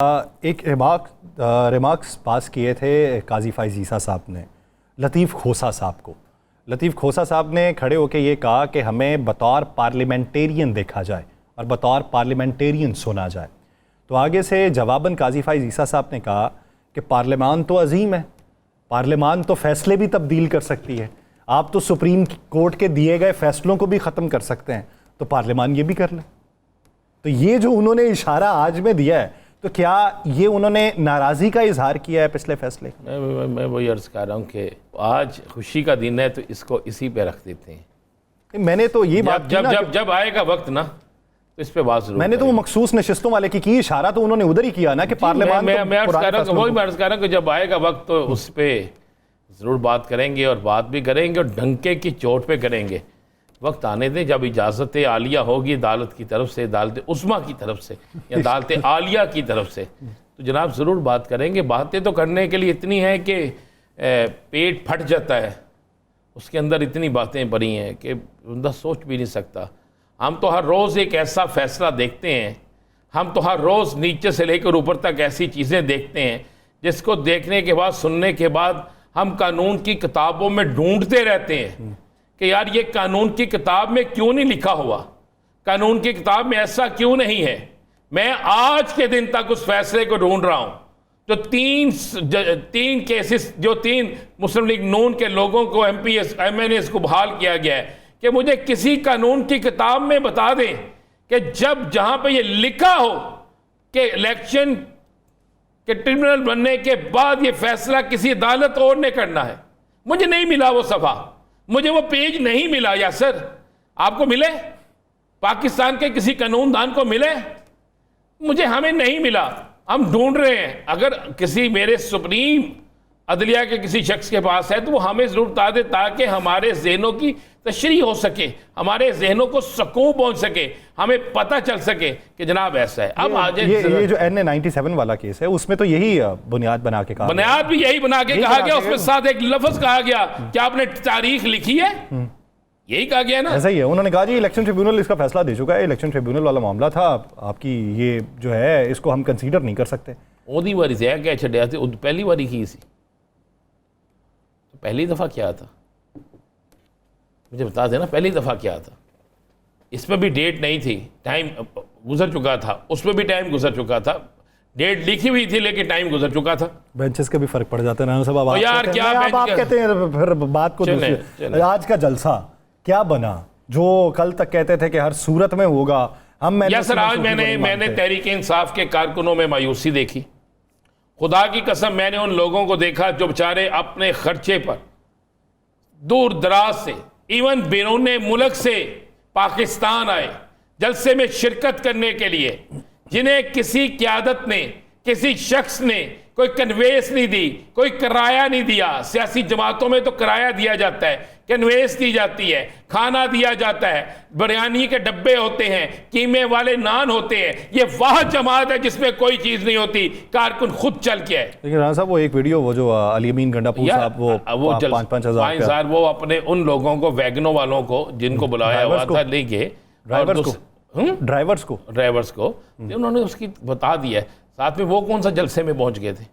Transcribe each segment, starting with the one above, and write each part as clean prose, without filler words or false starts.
एक रिमार्क्स पास किए थे काजी फाइज ईसा साहब ने लतीफ़ खोसा साहब को। लतीफ़ खोसा साहब ने खड़े होकर ये कहा कि हमें बतौर पार्लियामेंटेरियन देखा जाए और बतौर पार्लियामेंटेरियन सुना जाए। तो आगे से जवाबन काजी फाइज ईसा साहब ने कहा कि पार्लियामान तो अजीम है, पार्लियामान तो फैसले भी तब्दील कर सकती है, आप तो सुप्रीम कोर्ट के दिए गए फैसलों को भी ख़त्म कर सकते हैं, तो पार्लियामान ये भी कर ले। तो ये जो उन्होंने इशारा आज में दिया है, तो क्या ये उन्होंने नाराज़गी का इजहार किया है पिछले फैसले? मैं वही अर्ज़ कर रहा हूँ कि आज खुशी का दिन है तो इसको इसी पे रख देते हैं। मैंने तो ये बात जब आएगा वक्त ना तो इस पे बात जरूर मैंने तो वो मखसूस नशिस्तों वाले की इशारा तो उन्होंने उधर ही किया ना कि पार्लियामान मैं अर्ज़ कर रहा हूँ, वही मैं अर्ज़ कर रहा हूँ कि जब आएगा वक्त तो उस पर ज़रूर बात करेंगे और बात भी करेंगे और डंके की चोट पे करेंगे। वक्त आने दें जब इजाज़त आलिया होगी अदालत की तरफ से, अदालत उस्मा की तरफ से या अदालत आलिया की तरफ से, तो जनाब ज़रूर बात करेंगे। बातें तो करने के लिए इतनी हैं कि पेट फट जाता है, उसके अंदर इतनी बातें भरी हैं कि बंदा सोच भी नहीं सकता। हम तो हर रोज़ एक ऐसा फ़ैसला देखते हैं, हम तो हर रोज़ नीचे से लेकर ऊपर तक ऐसी चीज़ें देखते हैं जिसको देखने के बाद, सुनने के बाद हम कानून की किताबों में ढूंढते रहते हैं कि यार ये कानून की किताब में क्यों नहीं लिखा हुआ, कानून की किताब में ऐसा क्यों नहीं है। मैं आज के दिन तक उस फैसले को ढूंढ रहा हूं जो तीन केसेस, जो 3 मुस्लिम लीग नून के लोगों को MPS MNS को बहाल किया गया है, कि मुझे किसी कानून की किताब में बता दें कि जब जहां पे ये लिखा हो कि इलेक्शन के ट्रिब्यूनल बनने के बाद ये फैसला किसी अदालत और ने करना है। मुझे नहीं मिला वो सफ़ा, मुझे वो पेज नहीं मिला। या सर आपको मिले, पाकिस्तान के किसी कानूनदान को मिले? मुझे हमें नहीं मिला। हम ढूंढ रहे हैं, अगर किसी मेरे सुप्रीम अदलिया के किसी शख्स के पास है तो वो हमें जरूर बता दे ताकि हमारे जहनों की तशरीह हो सके, हमारे जहनों को सुकून पहुंच सके, हमें पता चल सके कि जनाब ऐसा है। अब आज ये जो NA 97 वाला केस है उसमें तो यही बुनियाद बना के कहा, बुनियाद भी यही बना के कहा गया, उसमें साथ एक लफ्ज कहा गया कि आपने तारीख लिखी है, यही कहा गया ना। ऐसा ही है, उन्होंने कहा जी इलेक्शन ट्रिब्यूनल इसका फैसला दे चुका है, इलेक्शन ट्रिब्यूनल वाला मामला था, आपकी ये जो है इसको हम कंसीडर नहीं कर सकते। ओदी बारी से क्या छड़िया थे, पहली बारी की सी, पहली दफ़ा क्या था मुझे बता देना, पहली दफ़ा क्या था। इसमें भी डेट नहीं थी, टाइम गुजर चुका था, उसमें भी टाइम गुजर चुका था, डेट लिखी हुई थी लेकिन टाइम गुजर चुका था। बेंचेस का भी फर्क पड़ जाता है ना। यार क्या आप कहते हैं फिर बात को दूसरी, आज का जलसा क्या बना जो कल तक कहते थे कि हर सूरत में होगा। हम सर आज मैंने तहरीक इंसाफ के कारकुनों में मायूसी देखी। खुदा की कसम मैंने उन लोगों को देखा जो बेचारे अपने खर्चे पर दूर दराज से, इवन बैरून मुल्क से पाकिस्तान आए जलसे में शिरकत करने के लिए, जिन्हें किसी क़यादत ने, किसी शख्स ने कोई कन्वेंस नहीं दी, कोई किराया नहीं दिया। सियासी जमातों में तो किराया दिया जाता है, कन्वेंस दी जाती है, खाना दिया जाता है, बिरयानी के डब्बे होते हैं, कीमे वाले नान होते हैं। ये वह जमात है जिसमें कोई चीज़ नहीं होती, कारकुन खुद चल के आए। लेकिन राना साहब वो एक वीडियो, वो जो अली अमीन गंडापुर साहब, वो 5-5 हज़ार, वो अपने उन लोगों को, वैगनों वालों को जिनको बुलाया हुआ था लेके, ड्राइवर्स को उन्होंने उसकी बता दिया। साथ में वो कौन सा जलसे में पहुंच गए थे।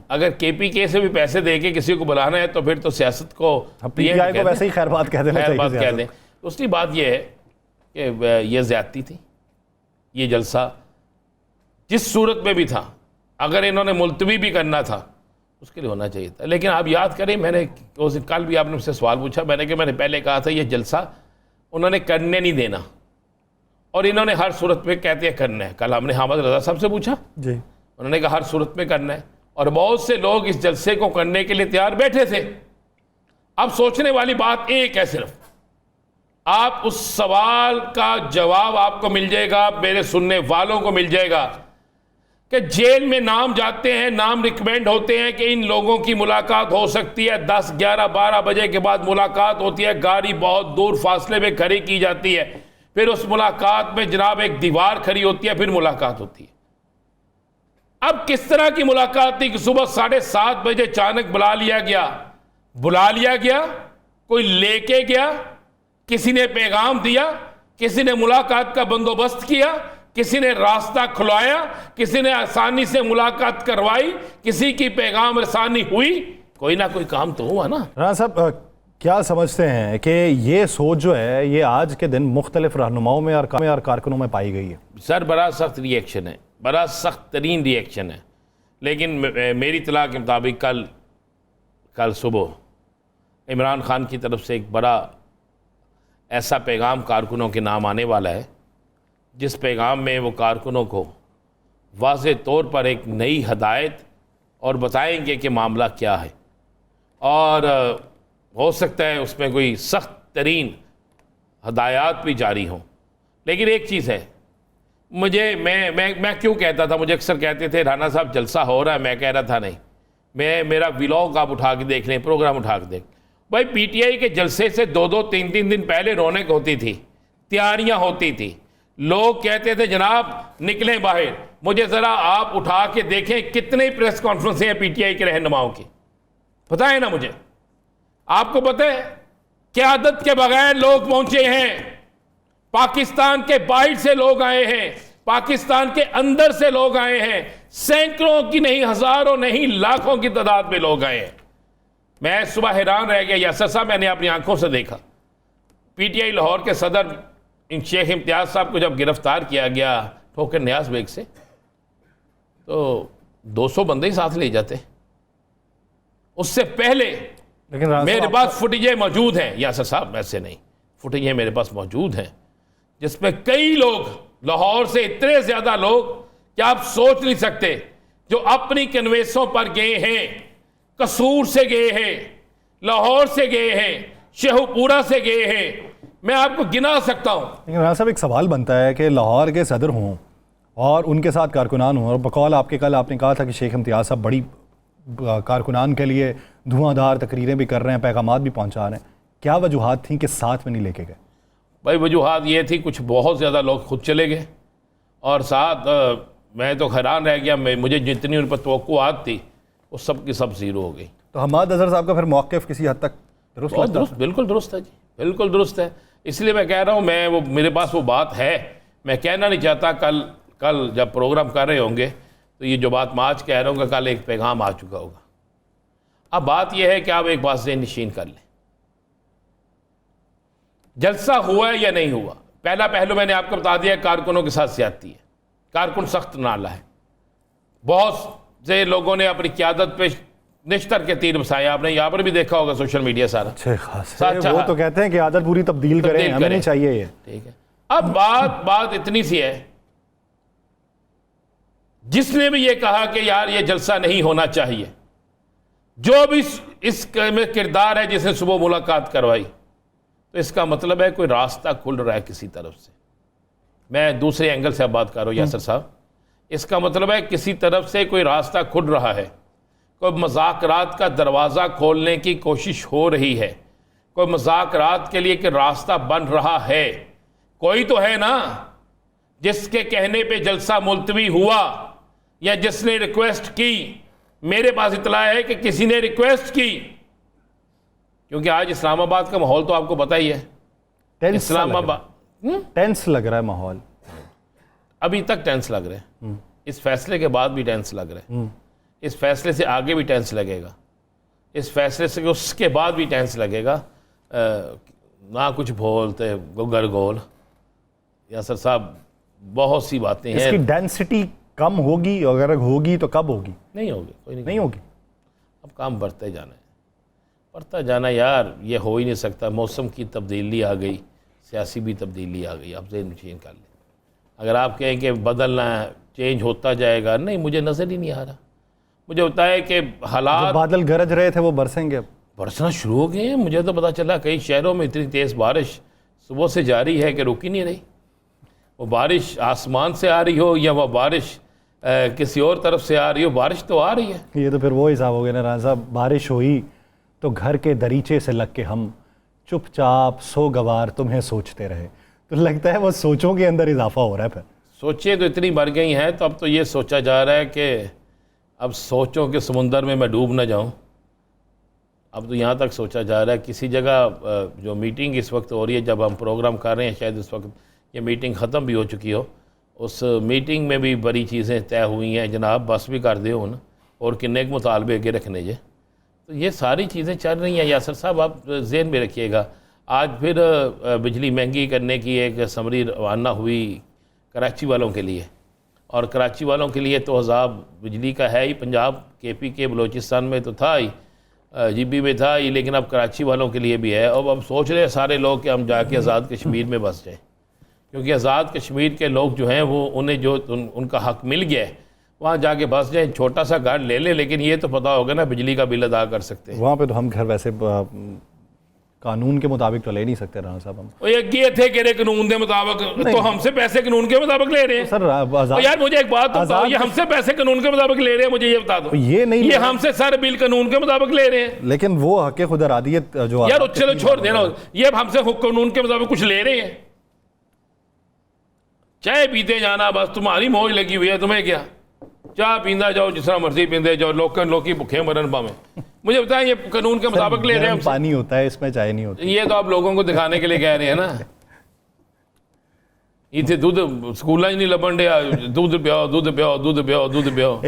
अगर KPK से भी पैसे देके किसी को बुलाना है तो फिर तो सियासत को PTI को वैसे ही खैर बात कह दें। दूसरी बात यह है कि ये ज्यादती थी, ये जलसा जिस सूरत में भी था, अगर इन्होंने मुलतवी भी करना था उसके लिए होना चाहिए था। लेकिन आप याद करें, मैंने कल भी आपने मुझसे सवाल पूछा, मैंने पहले कहा था ये जलसा उन्होंने करने नहीं देना और इन्होंने हर सूरत में कहते हैं करना है। कल हमने हामिद रजा साहब से पूछा जी, उन्होंने कहा हर सूरत में करना है, और बहुत से लोग इस जलसे को करने के लिए तैयार बैठे थे। अब सोचने वाली बात एक है, सिर्फ आप उस सवाल का जवाब आपको मिल जाएगा, मेरे सुनने वालों को मिल जाएगा कि जेल में नाम जाते हैं, नाम रिकमेंड होते हैं कि इन लोगों की मुलाकात हो सकती है, 10, 11, 12 बजे के बाद मुलाकात होती है, गाड़ी बहुत दूर फासले में खड़ी की जाती है, फिर उस मुलाकात में जनाब एक दीवार खड़ी होती है, फिर मुलाकात होती है। अब किस तरह की मुलाकात थी कि सुबह 7:30 बजे अचानक बुला लिया गया, कोई लेके गया, किसी ने पैगाम दिया, किसी ने मुलाकात का बंदोबस्त किया, किसी ने रास्ता खुलवाया, किसी ने आसानी से मुलाकात करवाई, किसी की पैगाम रसानी हुई, कोई ना कोई काम तो हुआ ना। राणा साहब, क्या समझते हैं कि ये सोच जो है ये आज के दिन मुख्तलिफ रहनुमाओं में और कारकुनों में पाई गई है? सर बड़ा सख्त रिएक्शन है, बड़ा सख्त तरीन रिएक्शन है। लेकिन मेरी इत्तला के मुताबिक कल सुबह इमरान खान की तरफ से एक बड़ा ऐसा पैगाम कारकुनों के नाम आने वाला है, जिस पैगाम में वो कारकुनों को वाज़े तौर पर एक नई हदायत और बताएंगे कि मामला क्या है, और हो सकता है उसमें कोई सख्त तरीन हदायत भी जारी हों। लेकिन एक चीज़ है, मैं क्यों कहता था, मुझे अक्सर कहते थे राणा साहब जलसा हो रहा है, मैं कह रहा था नहीं, मेरा व्लॉग आप उठा के देख लें, प्रोग्राम उठा के देख। भाई पीटीआई के जलसे से 2-2, 3-3 दिन पहले रौनक होती थी, तैयारियां होती थी, लोग कहते थे जनाब निकलें बाहर। मुझे ज़रा आप उठा के देखें कितने प्रेस कॉन्फ्रेंस हैं पीटीआई के रहनुमाओं की, पता है ना मुझे? आपको पता है क़यादत के बगैर लोग पहुंचे हैं, पाकिस्तान के बाहर से लोग आए हैं, पाकिस्तान के अंदर से लोग आए हैं, सैकड़ों की नहीं, हजारों नहीं, लाखों की तादाद में लोग आए हैं। मैं सुबह हैरान रह गया यासर साहब, मैंने अपनी आंखों से देखा पीटीआई लाहौर के सदर शेख इम्तियाज़ साहब को जब गिरफ्तार किया गया ठोकर न्याज बेग से, तो 200 बंदे ही साथ ले जाते। उससे पहले लेकिन मेरे पास फुटेजें मौजूद हैं यासर साहब, ऐसे नहीं, फुटेजें मेरे पास मौजूद हैं जिसमें कई लोग, लाहौर से इतने ज्यादा लोग कि आप सोच नहीं सकते, जो अपनी कन्वेंसों पर गए हैं, कसूर से गए हैं, लाहौर से गए हैं, शेहूपुरा से गए हैं, मैं आपको गिना सकता हूं। लेकिन राणा साहब एक सवाल बनता है कि लाहौर के सदर हों और उनके साथ कारकुनान हों, और बकौल आपके कल आपने कहा था कि शेख इम्तियाज़ साहब बड़ी कारकुनान के लिए धुआंधार तकरीरें भी कर रहे हैं, पैगामात भी पहुंचा रहे हैं, क्या वजूहात थी कि साथ में नहीं लेके गए? भाई वजूहात ये थी, कुछ बहुत ज़्यादा लोग खुद चले गए, और साथ मैं तो हैरान रह गया, मुझे जितनी उन पर तवक्कुआत थी वो सब की सब ज़ीरो हो गई। तो हम्माद अज़हर साहब का फिर मौक़िफ़ किसी हद तक दुरुस्त लगता है? बिल्कुल दुरुस्त है जी, बिल्कुल दुरुस्त है। इसलिए मैं कह रहा हूँ, मेरे पास वो बात है, मैं कहना नहीं चाहता, कल जब प्रोग्राम कर रहे होंगे तो ये जो बात मैं आज कह रहा हूँ कल एक पैगाम आ चुका होगा। अब बात यह है कि आप एक बात से निशीन कर लें, जलसा हुआ है या नहीं हुआ। पहला पहलू मैंने आपको बता दिया, कारकुनों के साथ ज्यादती है, कारकुन सख्त नाला है, बहुत से लोगों ने अपनी क़यादत पे निश्तर के तीर बसाए, आपने यहाँ पर भी देखा होगा सोशल मीडिया सारा। वो तो कहते हैं कि आदत पूरी तब्दील करें, हमें नहीं चाहिए ये। ठीक है, अब बात इतनी सी है, जिसने भी ये कहा कि यार ये जलसा नहीं होना चाहिए, जो भी इस में किरदार है जिसने सुबह मुलाकात करवाई, तो इसका मतलब है कोई रास्ता खुल रहा है किसी तरफ से। मैं दूसरे एंगल से अब बात कर रहा हूँ यासर साहब, इसका मतलब है किसी तरफ से कोई रास्ता खुल रहा है, कोई मज़ाकरात का दरवाज़ा खोलने की कोशिश हो रही है, कोई मज़ाकरात के लिए कि रास्ता बन रहा है, कोई तो है ना जिसके कहने पे जलसा मुलतवी हुआ या जिसने रिक्वेस्ट की। मेरे पास इतला है कि किसी ने रिक्वेस्ट की, क्योंकि आज इस्लामाबाद का माहौल तो आपको पता ही है, इस्लामाबाद टेंस लग रहा है माहौल, अभी तक टेंस लग रहे हैं, इस फैसले के बाद भी टेंस लग रहे हैं, इस फैसले से आगे भी टेंस लगेगा, इस फैसले से उसके बाद भी टेंस लगेगा। ना कुछ बोलते गरगोल यासर साहब, बहुत सी बातें हैं। इसकी डेंसिटी कम होगी, अगर होगी तो कब होगी? नहीं होगी, कोई नहीं होगी। अब काम बढ़ते जाना है, बढ़ता जाना यार, ये हो ही नहीं सकता। मौसम की तब्दीली आ गई, सियासी भी तब्दीली आ गई, आप ज़हन चेंज कर लें। अगर आप कहें कि बदलना है, चेंज होता जाएगा, नहीं, मुझे नज़र ही नहीं आ रहा। मुझे होता है कि हालात, बादल गरज रहे थे वो बरसेंगे, अब बरसना शुरू हो गए हैं। मुझे तो पता चला कई शहरों में इतनी तेज़ बारिश सुबह से जारी है कि रुक ही नहीं रही। वो बारिश आसमान से आ रही हो या वह बारिश किसी और तरफ से आ रही हो, बारिश तो आ रही है। ये तो फिर वो हिसाब हो गया ना राजा साहब, बारिश हुई तो घर के दरीचे से लग के हम चुपचाप सो गवार तुम्हें सोचते रहे। तो लगता है वो सोचों के अंदर इजाफा हो रहा है। फिर सोचें तो इतनी बढ़ गई हैं, तो अब तो ये सोचा जा रहा है कि अब सोचों के समुंदर में मैं डूब ना जाऊं। अब तो यहाँ तक सोचा जा रहा है, किसी जगह जो मीटिंग इस वक्त हो रही है, जब हम प्रोग्राम कर रहे हैं, शायद इस वक्त ये मीटिंग ख़त्म भी हो चुकी हो, उस मीटिंग में भी बड़ी चीज़ें तय हुई हैं जनाब बस भी कर दे हुन और किन्ने के मुतालबे अगे रखने जे। तो ये सारी चीज़ें चल रही हैं। यासर साहब आप ज़हन में रखिएगा, आज फिर बिजली महंगी करने की एक समरी रवाना हुई कराची वालों के लिए, और कराची वालों के लिए तो अजाब बिजली का है ही। पंजाब KPK बलूचिस्तान में तो था ही, GB में था ही, लेकिन अब कराची वालों के लिए भी है। अब सोच रहे हैं सारे लोग कि हम जाके आज़ाद कश्मीर में बस जाएँ, क्योंकि आज़ाद कश्मीर के लोग जो हैं वो उन्हें जो उनका हक मिल गया है वहाँ जाके बस जाए, छोटा सा घर ले ले, लेकिन ये तो पता होगा ना बिजली का बिल अदा कर सकते हैं। वहाँ पे तो हम घर वैसे कानून के मुताबिक तो ले नहीं सकते राणा साहब हम। और ये थे कह रहे कानून के मुताबिक, तो हमसे पैसे कानून के मुताबिक ले रहे हैं। सर और यार मुझे एक बात तो बताओ, ये हमसे पैसे कानून के मुताबिक ले रहे हैं, मुझे ये बता दो। ये नहीं, ये हमसे सर बिल कानून के मुताबिक ले रहे हैं, लेकिन वो हक खुद अरादियत जो यार चलो छोड़ देना, ये हमसे कानून के मुताबिक कुछ ले रहे हैं। चाय पीते जाना, बस तुम्हारी मौज लगी हुई है, तुम्हें क्या, चाह पींदा जाओ जिस तरह मर्जी पींदे जाओ, लोग भुखे मरन पावे। मुझे बताएं ये कानून के मुताबिक ले रहे हैं हमसे? पानी होता है इसमें, चाय नहीं होती। ये तो आप लोगों को दिखाने के लिए कह रहे हैं ना। इतने दूध स्कूल नहीं लबन दिया, दूध पियो दूध पियो दूध पियो दूध पियो।